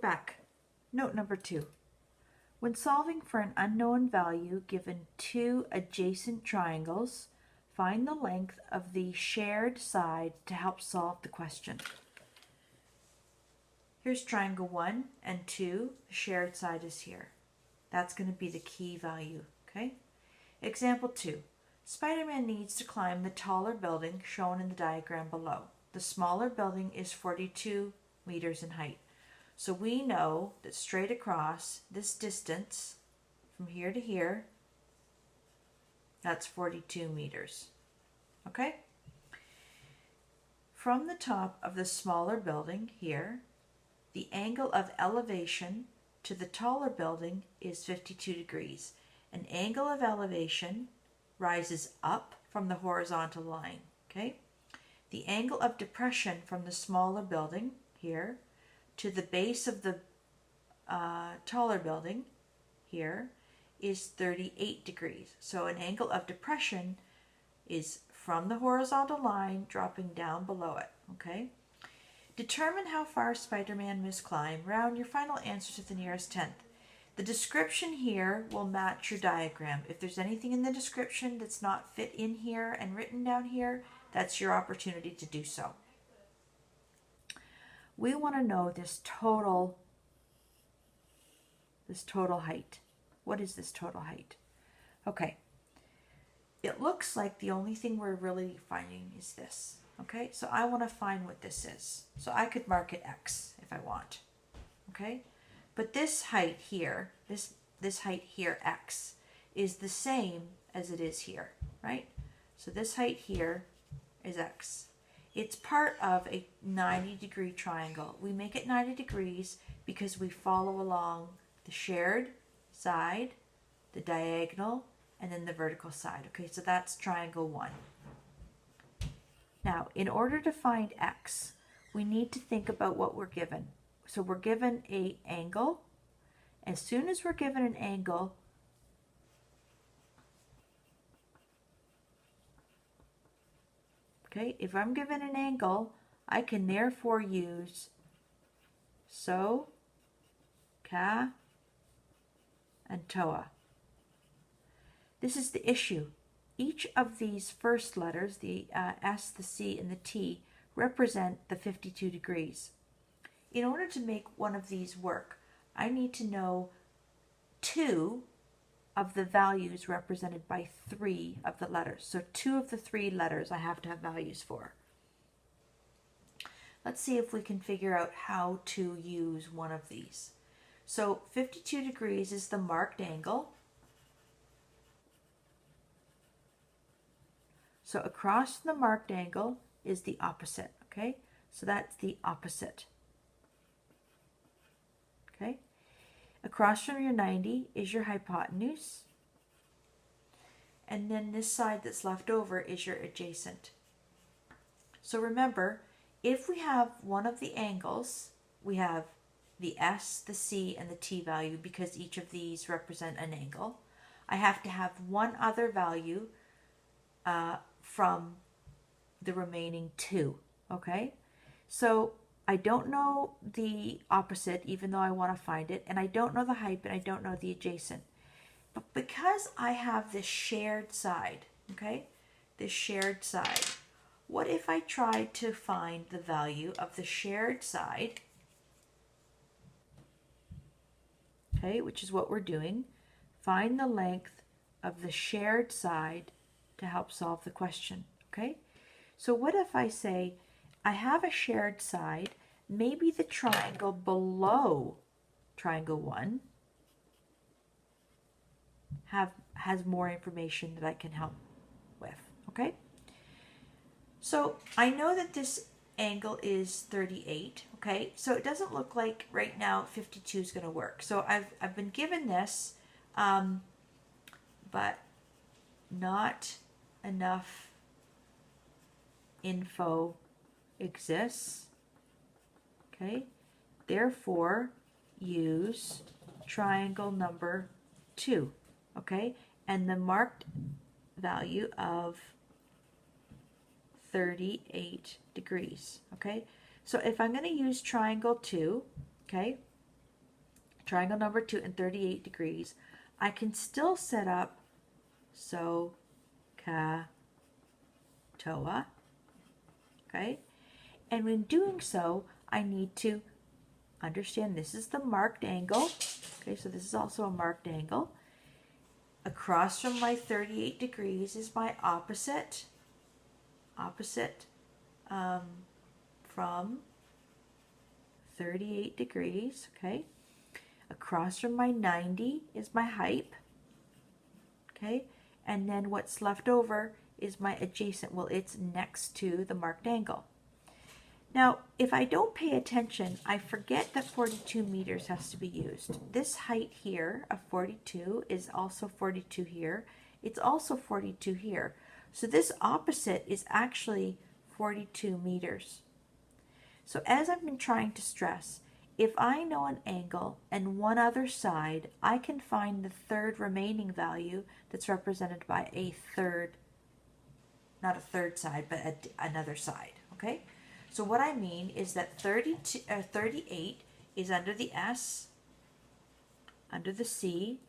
back. Note number 2. When solving for an unknown value given two adjacent triangles, find the length of the shared side to help solve the question. Here's triangle 1 and 2. The shared side is here. That's going to be the key value, okay? Example 2. Spiderman needs to climb the taller building shown in the diagram below. The smaller building is 42 meters in height. So we know that straight across this distance from here to here, that's 42 meters. Okay? From the top of the smaller building here, the angle of elevation to the taller building is 52 degrees. An angle of elevation rises up from the horizontal line. Okay? The angle of depression from the smaller building here to the base of the taller building here is 38 degrees. So an angle of depression is from the horizontal line dropping down below it. Okay? Determine how far Spider-Man must climb. Round your final answer to the nearest tenth. The description here will match your diagram. If there's anything in the description that's not fit in here and written down here, that's your opportunity to do so. We want to know this total height. What is this total height? Okay. It looks like the only thing we're really finding is this. Okay, so I want to find what this is. So I could mark it X if I want. Okay, but this height here, this height here, X, is the same as it is here, right? So this height here is X. It's part of a 90-degree triangle. We make it 90 degrees because we follow along the shared side, the diagonal, and then the vertical side. Okay, so that's triangle 1. Now, in order to find X, we need to think about what we're given. So we're given an angle. As soon as we're given an angle, okay, if I'm given an angle, I can therefore use so, ka, and toa. This is the issue. Each of these first letters, the S, the C, and the T, represent the 52 degrees. In order to make one of these work, I need to know 2 of the values represented by 3 of the letters. So 2 of the 3 letters I have to have values for. Let's see if we can figure out how to use one of these. So 52 degrees is the marked angle. So across the marked angle is the opposite, okay? So that's the opposite, okay? Across from your 90 is your hypotenuse. And then this side that's left over is your adjacent. So remember, if we have one of the angles, we have the S, the C, and the T value because each of these represent an angle. I have to have one other value from the remaining 2, okay? So I don't know the opposite, even though I want to find it, and I don't know the height, and I don't know the adjacent. But because I have this shared side, okay, this shared side, what if I tried to find the value of the shared side, okay, which is what we're doing, find the length of the shared side to help solve the question, okay? So what if I say, I have a shared side, maybe the triangle below triangle 1 has more information that I can help with, okay? So I know that this angle is 38, okay? So it doesn't look like right now 52 is going to work. So I've been given this, but not enough info exists, okay? Therefore, use triangle number 2, okay? And the marked value of 38 degrees, okay? So if I'm going to use triangle 2, okay, triangle number 2 and 38 degrees, I can still set up SOHCAHTOA, okay? And when doing so, I need to understand this is the marked angle, okay? So this is also a marked angle. Across from my 38 degrees is my opposite from 38 degrees, okay? Across from my 90 is my height, okay? And then what's left over is my adjacent. Well, it's next to the marked angle. Now, if I don't pay attention, I forget that 42 meters has to be used. This height here of 42 is also 42 here. It's also 42 here. So this opposite is actually 42 meters. So as I've been trying to stress, if I know an angle and one other side, I can find the third remaining value that's represented by a third, not a third side, but another side, okay? So what I mean is that 38 is under the S, under the C,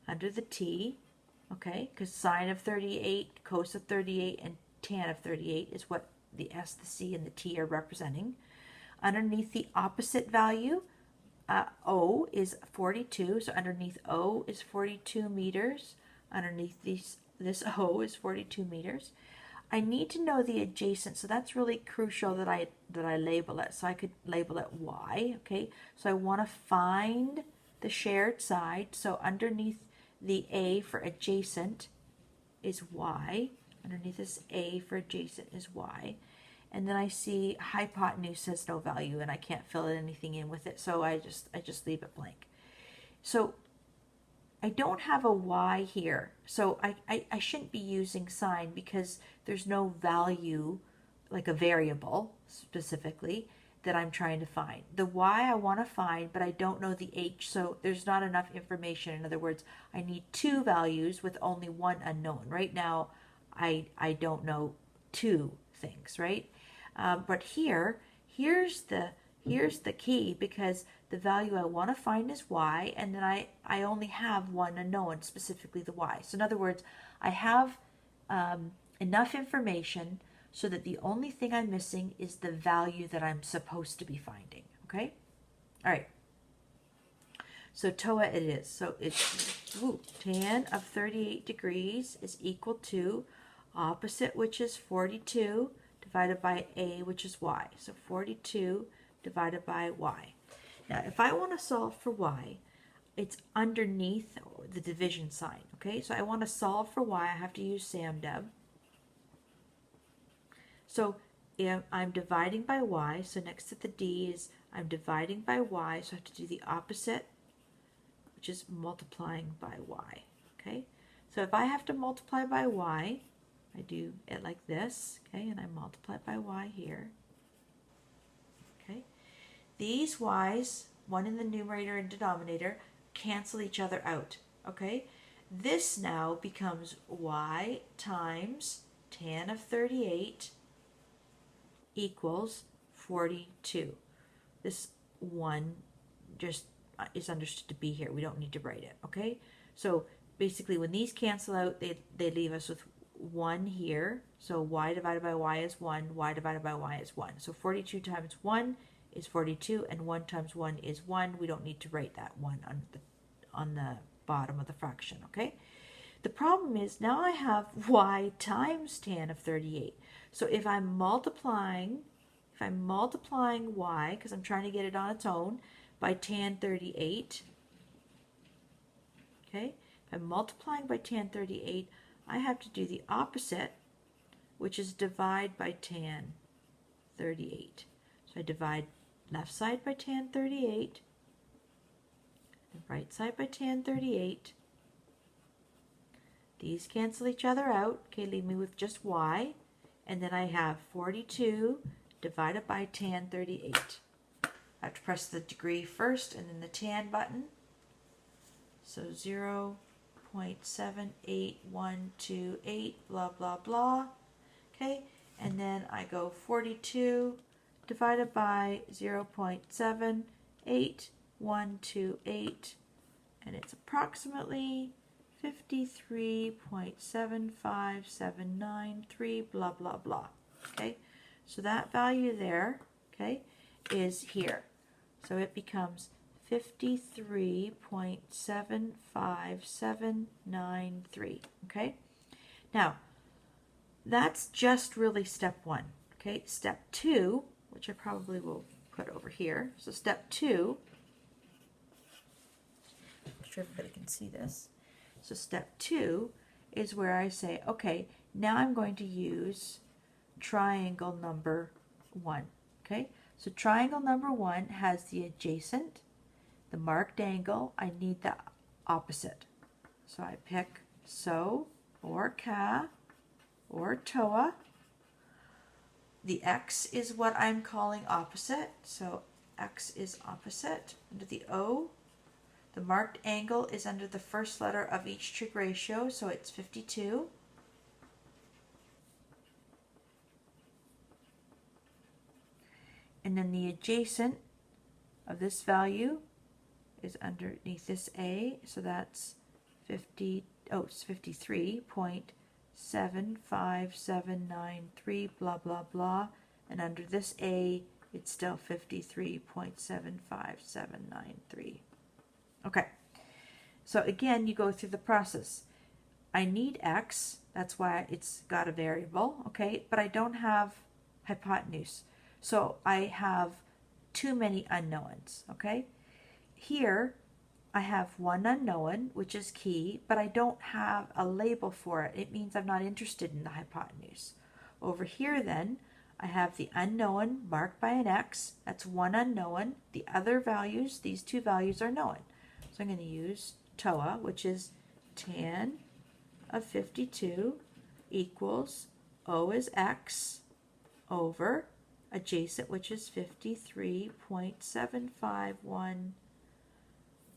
under the T, okay? Because sine of 38, cos of 38, and tan of 38 is what the S, the C, and the T are representing. Underneath the opposite value, O is 42, so underneath O is 42 meters. Underneath this O is 42 meters. I need to know the adjacent, so that's really crucial that I label it. So I could label it Y, okay? So I want to find the shared side. So underneath the A for adjacent is Y. Underneath this A for adjacent is Y. And then I see hypotenuse has no value and I can't fill anything in with it, so I just leave it blank. So I don't have a Y here, so I shouldn't be using sine because there's no value, like a variable specifically, that I'm trying to find. The Y I want to find, but I don't know the H, so there's not enough information. In other words, I need two values with only one unknown. Right now, I don't know two things, right? But here's the key, because the value I want to find is Y, and then I only have one unknown, specifically the Y. So in other words, I have enough information so that the only thing I'm missing is the value that I'm supposed to be finding, okay? All right. So TOA it is. So it's tan of 38 degrees is equal to opposite, which is 42, divided by A, which is Y. So 42 divided by Y. Now, if I want to solve for Y, it's underneath the division sign, okay? So I want to solve for Y, I have to use SAMDEB. So if I'm dividing by Y, so next to the D is I'm dividing by Y, so I have to do the opposite, which is multiplying by Y, okay? So if I have to multiply by Y, I do it like this, okay, and I multiply by Y here, okay? These Y's, one in the numerator and denominator, cancel each other out, okay? This now becomes Y times tan of 38 equals 42. This one just is understood to be here. We don't need to write it, okay? So basically when these cancel out, they leave us with 1 here. So Y divided by Y is 1, Y divided by Y is 1. So 42 times 1 is 42, and 1 times 1 is 1. We don't need to write that 1 on the bottom of the fraction, okay? The problem is now I have Y times tan of 38. So if I'm multiplying Y, because I'm trying to get it on its own, by tan 38, okay? If I'm multiplying by tan 38, I have to do the opposite, which is divide by tan 38. So I divide left side by tan 38, the right side by tan 38. These cancel each other out, okay, leave me with just Y, and then I have 42 divided by tan 38. I have to press the degree first and then the tan button. So 0.78128, blah, blah, blah, okay, and then I go 42 divided by 0.78, 128, and it's approximately 53.75793, blah, blah, blah. Okay, so that value there, okay, is here. So it becomes 53.75793. Okay, now that's just really step one. Okay, step two, which I probably will put over here. So step two, I'm sure everybody can see this. So step two is where I say, okay, now I'm going to use triangle number one. Okay, so triangle number one has the adjacent, the marked angle. I need the opposite. So I pick SO or CA or TOA. The X is what I'm calling opposite. So X is opposite. Under the O, the marked angle is under the first letter of each trig ratio, so it's 52. And then the adjacent of this value is underneath this A, so that's 53.75793, blah, blah, blah. And under this A, it's still 53.75793. Okay, so again, you go through the process. I need X, that's why it's got a variable, okay, but I don't have hypotenuse. So I have too many unknowns, okay? Here, I have one unknown, which is key, but I don't have a label for it. It means I'm not interested in the hypotenuse. Over here then, I have the unknown marked by an X. That's one unknown. The other values, these two values are known. So I'm going to use TOA, which is tan of 52 equals O is X over adjacent, which is 53.751.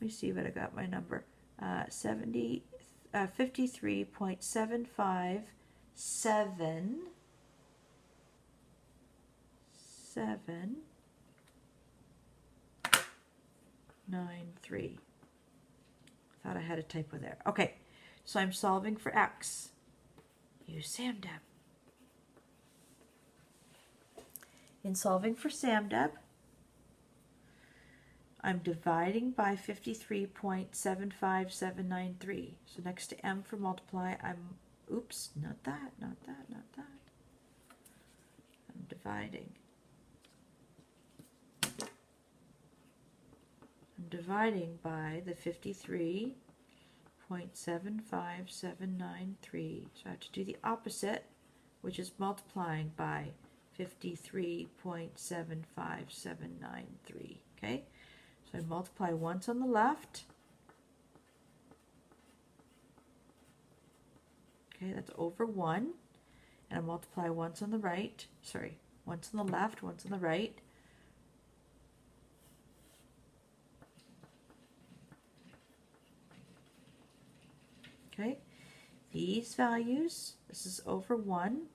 Let me see what I got my number. 53.75793. Thought I had a typo there. Okay, so I'm solving for X. Use SAMDEB. In solving for SAMDEB, I'm dividing by 53.75793. So next to M for multiply, oops, not that. I'm dividing. I'm dividing by the 53.75793. So I have to do the opposite, which is multiplying by 53.75793. Okay? So I multiply once on the left. Okay, that's over 1. And I multiply once on the right. Sorry, once on the left, once on the right. Okay, these values, this is over 1.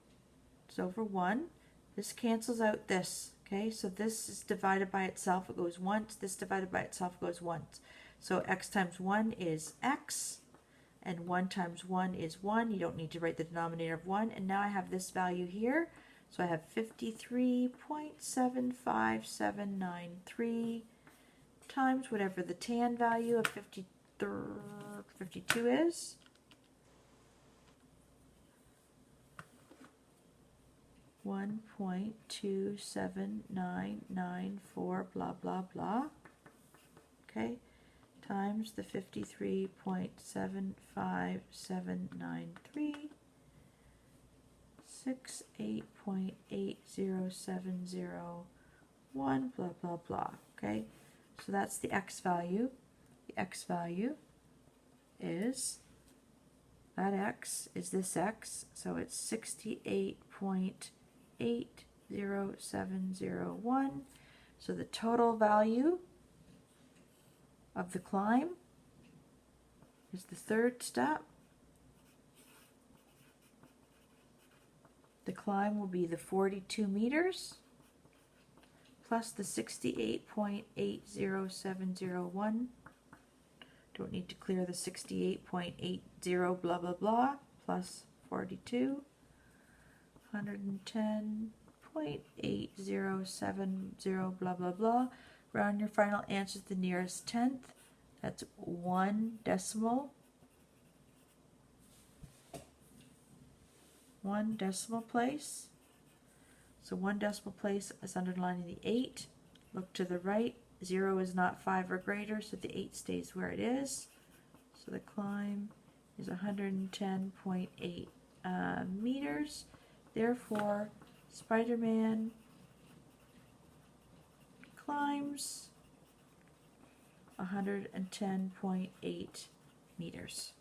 It's over 1. This cancels out this. Okay, so this is divided by itself, it goes once. This divided by itself goes once. So x times 1 is x, and 1 times 1 is 1. You don't need to write the denominator of 1. And now I have this value here. So I have 53.75793 times whatever the tan value of 52 is. $1.27994 blah blah blah, okay, times the 53.75793, 68.80701 blah blah blah. Okay, so that's the x value. The x value is, that x is this x, so it's 68.80701. So the total value of the climb is the third step. The climb will be the 42 meters. plus the 68.80701. Don't need to clear the 68.80 blah blah blah, plus 42. 110.8070 blah blah blah. Round your final answer to the nearest tenth. That's 1 decimal. 1 decimal place. So 1 decimal place is underlining the 8. Look to the right. 0 is not 5 or greater, so the 8 stays where it is. So the climb is 110.8 meters. Therefore, Spider-Man climbs 110.8 meters.